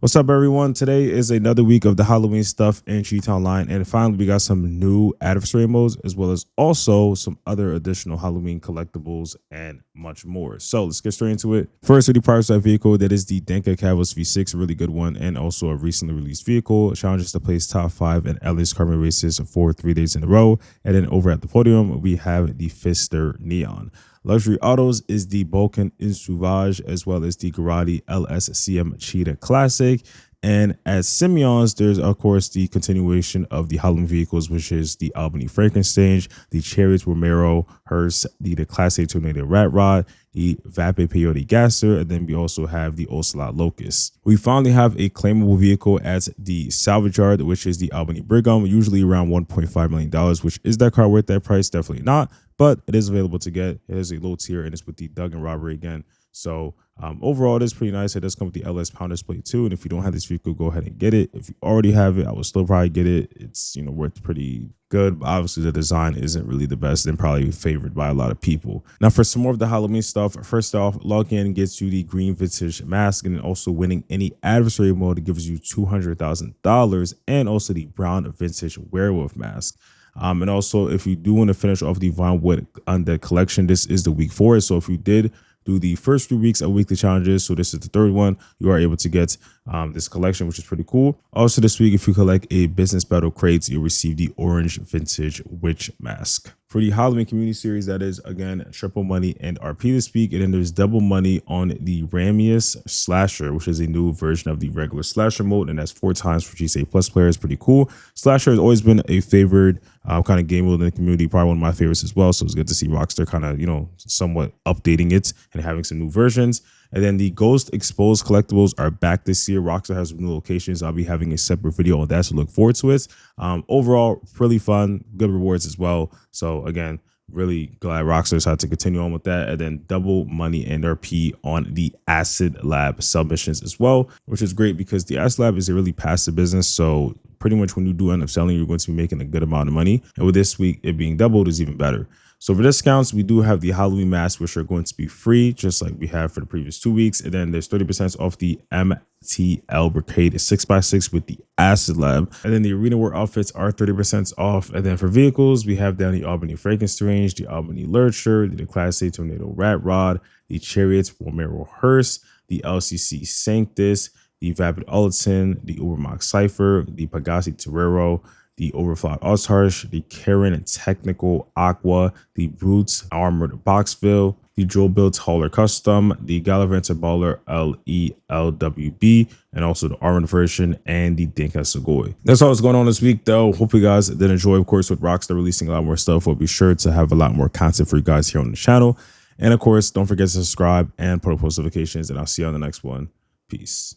What's up, everyone? Today is another week of the Halloween stuff in Cheetah Online, and finally, we got some new adversary modes as well as also some other additional Halloween collectibles and much more. So let's get straight into it. First, with the price that vehicle, that is the Denka Cavos V6, a really good one, and also a recently released vehicle. Challenges to place top 5 in LA's Carbon races for 3 days in a row. And then over at the podium, we have the Fister Neon. Luxury autos is the Vulcan Insauvage as well as the Garati LSCM Cheetah Classic. And at Simeon's, there's of course the continuation of the Halloween vehicles, which is the Albany Frankenstein, the Chariots Romero Hearse, the Classic Tornado Rat Rod, the Vape Peyote Gasser, and then we also have the Ocelot Locust. We finally have a claimable vehicle at the salvage yard, which is the Albany Brigham, usually around $1.5 million, which is that car worth that price? Definitely not, but it is available to get. It is a low tier and it's with the Duggan robbery again. So overall, it is pretty nice. It does come with the LS pound display too. And if you don't have this vehicle, go ahead and get it. If you already have it, I would still probably get it. It's, worth pretty good. But obviously, the design isn't really the best and probably favored by a lot of people. Now, for some more of the Halloween stuff, first off, log in gets you the green vintage mask, and then also winning any adversary mode gives you $200,000 and also the brown vintage werewolf mask. And also, if you do want to finish off the Vinewood Undead collection, this is the week for it. So if you did do the first 3 weeks of weekly challenges, so this is the third one, you are able to get this collection, which is pretty cool. Also this week, if you collect a business battle crates, you'll receive the orange vintage witch mask. For the Halloween community series, that is again triple money and RP this week, and then there's double money on the Ramius Slasher, which is a new version of the regular slasher mode, and that's 4 times for GSA Plus players. Pretty cool. Slasher has always been a favored kind of game mode in the community, probably one of my favorites as well. So it's good to see Rockstar kind of somewhat updating it and having some new versions. And then the Ghost Exposed collectibles are back this year. Rockstar has new locations. I'll be having a separate video on that, so look forward to it. Overall, really fun, good rewards as well. So again, really glad Rockstar decided to continue on with that. And then double money and RP on the Acid Lab submissions as well, which is great because the Acid Lab is a really passive business. So pretty much when you do end up selling, you're going to be making a good amount of money. And with this week, it being doubled is even better. So for discounts, we do have the Halloween masks, which are going to be free, just like we have for the previous 2 weeks. And then there's 30% off the MTL Brigade 6x6 with the Acid Lab. And then the arena wear outfits are 30% off. And then for vehicles, we have down the Albany Frankenstein, the Albany Lurcher, the Class A Tornado Rat Rod, the Chariots Romero Hearse, the LCC Sanctus, the Vapid Ulleton, the Ubermax Cypher, the Pagasi Torero, the Overflow Ozharsh, the Karen Technical Aqua, the Brutes Armored Boxville, the Joe Built Hauler Custom, the Galavanter Baller LELWB, and also the Armored version and the Dinka Sugoi. That's all that's going on this week, though. Hope you guys did enjoy. Of course, with Rockstar releasing a lot more stuff, we'll be sure to have a lot more content for you guys here on the channel. And of course, don't forget to subscribe and put up post notifications, and I'll see you on the next one. Peace.